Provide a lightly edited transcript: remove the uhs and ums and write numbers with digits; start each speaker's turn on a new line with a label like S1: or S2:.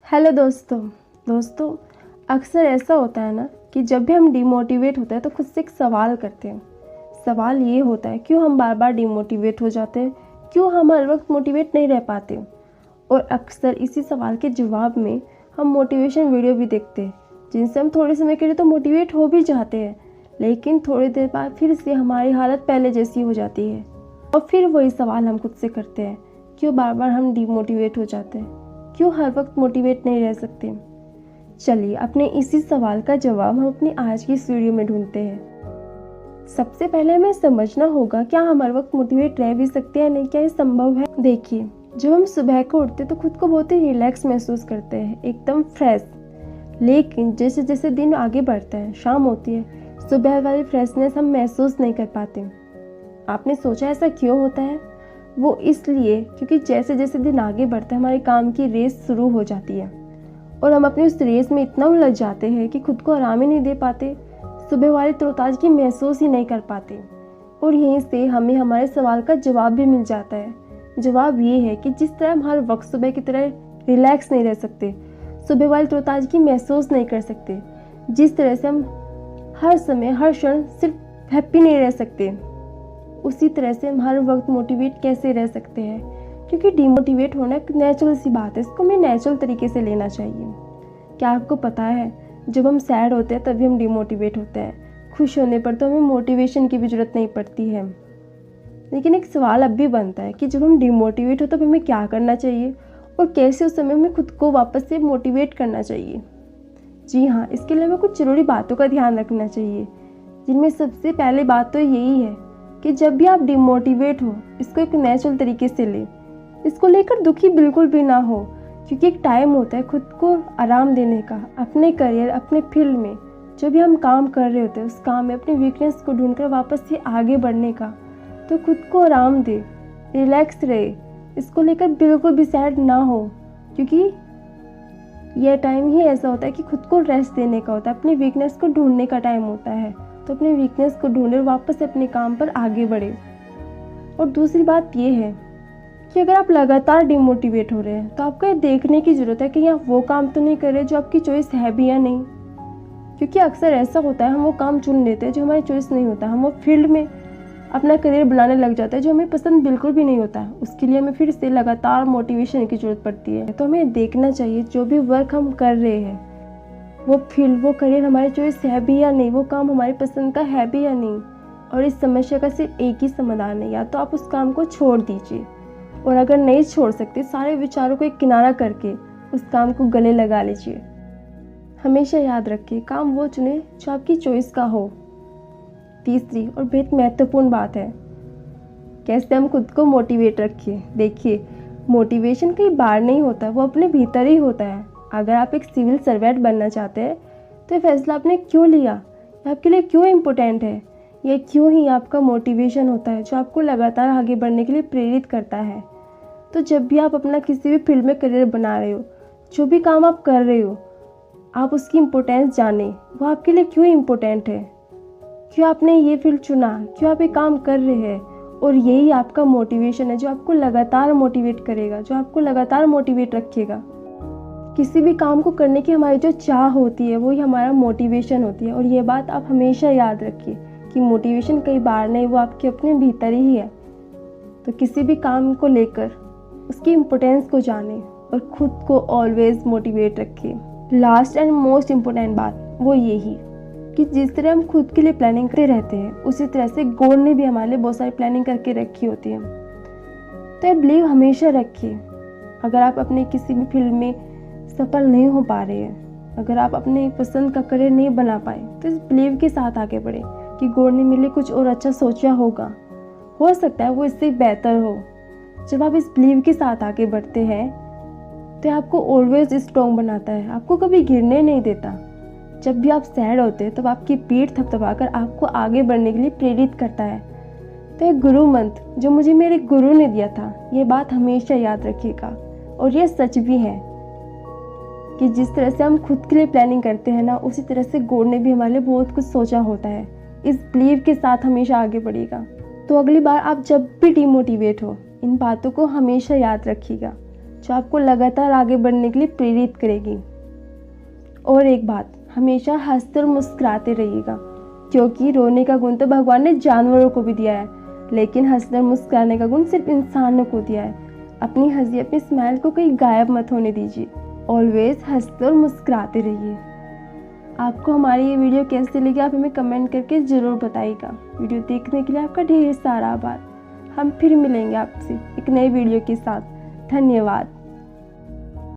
S1: Hello दोस्तों अक्सर ऐसा होता है ना कि जब भी हम डिमोटिवेट होते हैं तो खुद से एक सवाल करते हैं। सवाल ये होता है, क्यों हम बार बार डिमोटिवेट हो जाते हैं, क्यों हम हर वक्त मोटिवेट नहीं रह पाते। और अक्सर इसी सवाल के जवाब में हम मोटिवेशन वीडियो भी देखते हैं, जिनसे हम थोड़े समय के लिए तो मोटिवेट हो भी जाते हैं, लेकिन थोड़ी देर बाद फिर से हमारी हालत पहले जैसी हो जाती है। और फिर वही सवाल हम खुद से करते हैं, क्यों बार बार हम डिमोटिवेट हो जाते हैं, क्यों हर वक्त मोटिवेट नहीं रह सकते। चलिए अपने इसी सवाल का जवाब हम अपनी आज की इस वीडियो में ढूंढते हैं। सबसे पहले हमें समझना होगा, क्या हम हर वक्त मोटिवेट रह भी सकते हैं, नहीं, क्या ये संभव है। देखिए, जब हम सुबह को उठते तो खुद को बहुत ही रिलैक्स महसूस करते हैं, एकदम फ्रेश। लेकिन जैसे जैसे दिन आगे बढ़ता है, शाम होती है, सुबह वाली फ्रेशनेस हम महसूस नहीं कर पाते। आपने सोचा ऐसा क्यों होता है? वो इसलिए क्योंकि जैसे जैसे दिन आगे बढ़ता है हमारे काम की रेस शुरू हो जाती है और हम अपनी उस रेस में इतना उलझ जाते हैं कि खुद को आराम ही नहीं दे पाते, सुबह वाली तरोताज़गी महसूस ही नहीं कर पाते। और यहीं से हमें हमारे सवाल का जवाब भी मिल जाता है। जवाब ये है कि जिस तरह हम हर वक्त सुबह की तरह रिलैक्स नहीं रह सकते, सुबह वाली तरोताज़गी महसूस नहीं कर सकते, जिस तरह से हम हर समय हर क्षण सिर्फ हैप्पी नहीं रह सकते, उसी तरह से हम हर वक्त मोटिवेट कैसे रह सकते हैं। क्योंकि डिमोटिवेट होना एक नेचुरल सी बात है, इसको हमें नेचुरल तरीके से लेना चाहिए। क्या आपको पता है, जब हम सैड होते हैं तभी हम डिमोटिवेट होते हैं, खुश होने पर तो हमें मोटिवेशन की भी ज़रूरत नहीं पड़ती है। लेकिन एक सवाल अब भी बनता है कि जब हम डिमोटिवेट हो तब हमें क्या करना चाहिए और कैसे उस समय हमें खुद को वापस से मोटिवेट करना चाहिए। जी हाँ, इसके लिए हमें कुछ ज़रूरी बातों का ध्यान रखना चाहिए, जिनमें सबसे पहले बात तो यही है कि जब भी आप डिमोटिवेट हो, इसको एक नेचुरल तरीके से ले, इसको लेकर दुखी बिल्कुल भी ना हो। क्योंकि एक टाइम होता है खुद को आराम देने का, अपने करियर, अपने फील्ड में जो भी हम काम कर रहे होते हैं उस काम में अपनी वीकनेस को ढूंढकर वापस से आगे बढ़ने का। तो खुद को आराम दे, रिलैक्स रहे, इसको लेकर बिल्कुल भी सैड ना हो। क्योंकि यह टाइम ही ऐसा होता है कि खुद को रेस्ट देने का होता है, अपनी वीकनेस को ढूंढने का टाइम होता है। तो अपनी वीकनेस को ढूंढे और वापस अपने काम पर आगे बढ़े। और दूसरी बात ये है कि अगर आप लगातार डिमोटिवेट हो रहे हैं तो आपको ये देखने की ज़रूरत है कि आप वो काम तो नहीं कर रहे जो आपकी चॉइस है भी या नहीं। क्योंकि अक्सर ऐसा होता है, हम वो काम चुन लेते हैं जो हमारी चॉइस नहीं होता, हम वो फील्ड में अपना करियर बनाने लग जाते हैं जो हमें पसंद बिल्कुल भी नहीं होता है। उसके लिए हमें फिर से लगातार मोटिवेशन की ज़रूरत पड़ती है। तो हमें देखना चाहिए जो भी वर्क हम कर रहे हैं, वो फील्ड, वो करियर हमारी चॉइस है भी या नहीं, वो काम हमारी पसंद का है भी या नहीं। और इस समस्या का सिर्फ एक ही समाधान है, या तो आप उस काम को छोड़ दीजिए, और अगर नहीं छोड़ सकते, सारे विचारों को एक किनारा करके उस काम को गले लगा लीजिए। हमेशा याद रखिए, काम वो चुने जो आपकी चॉइस का हो। तीसरी और बेहद महत्वपूर्ण बात है, कैसे हम खुद को मोटिवेट रखिए। देखिए, मोटिवेशन कहीं बाहर नहीं होता, वो अपने भीतर ही होता है। अगर आप एक सिविल सर्वेंट बनना चाहते हैं तो ये फैसला आपने क्यों लिया, ये आपके लिए क्यों इम्पोर्टेंट है, ये क्यों ही आपका मोटिवेशन होता है जो आपको लगातार आगे बढ़ने के लिए प्रेरित करता है। तो जब भी आप अपना किसी भी फील्ड में करियर बना रहे हो, जो भी काम आप कर रहे हो, आप उसकी इम्पोर्टेंस जानें, वो आपके लिए क्यों इम्पोर्टेंट है, क्यों आपने ये फील्ड चुना, क्यों आप ये काम कर रहे हैं। और यही आपका मोटिवेशन है जो आपको लगातार मोटिवेट करेगा, जो आपको लगातार मोटिवेट रखेगा। किसी भी काम को करने की हमारी जो चाह होती है वो ही हमारा मोटिवेशन होती है। और ये बात आप हमेशा याद रखिए कि मोटिवेशन कहीं बाहर नहीं, वो आपके अपने भीतर ही है। तो किसी भी काम को लेकर उसकी इम्पोर्टेंस को जानें और खुद को ऑलवेज मोटिवेट रखिए। लास्ट एंड मोस्ट इम्पोर्टेंट बात वो यही कि जिस तरह हम खुद के लिए प्लानिंग करते रहते हैं, उसी तरह से गॉड ने भी हमारे लिए बहुत सारी प्लानिंग करके रखी होती है। तो ये बिलीव हमेशा रखिए। अगर आप अपने किसी भी फील्ड में सफल नहीं हो पा रहे हैं, अगर आप अपने पसंद का करियर नहीं बना पाए, तो इस बिलीव के साथ आगे बढ़े कि गॉड ने मेरे लिए कुछ और अच्छा सोचा होगा, हो सकता है वो इससे बेहतर हो। जब आप इस बिलीव के साथ आगे बढ़ते हैं तो आपको ऑलवेज स्ट्रॉन्ग बनाता है, आपको कभी गिरने नहीं देता। जब भी आप सैड होते हैं तब आपकी पीठ थपथपाकर आपको आगे बढ़ने के लिए प्रेरित करता है। तो एक गुरु मंत्र जो मुझे मेरे गुरु ने दिया था, ये बात हमेशा याद रखिएगा। और ये सच भी है कि जिस तरह से हम खुद के लिए प्लानिंग करते हैं ना, उसी तरह से गॉड ने भी हमारे लिए बहुत कुछ सोचा होता है। इस बिलीव के साथ हमेशा आगे बढ़िएगा। तो अगली बार आप जब भी डिमोटिवेट हो, इन बातों को हमेशा याद रखिएगा। जो आपको लगातार आगे बढ़ने के लिए प्रेरित करेगी। और एक बात, हमेशा हंसते और मुस्कुराते रहिएगा, क्योंकि रोने का गुण तो भगवान ने जानवरों को भी दिया है, लेकिन हंसने और मुस्कुराने का गुण सिर्फ इंसानों को दिया है। अपनी हंसी, अपनी स्माइल को कहीं गायब मत होने दीजिए। ऑलवेज हंसते और मुस्कुराते रहिए। आपको हमारी ये वीडियो कैसे लगी आप हमें कमेंट करके ज़रूर बताइएगा। वीडियो देखने के लिए आपका ढेर सारा आभार। हम फिर मिलेंगे आपसे एक नई वीडियो के साथ। धन्यवाद।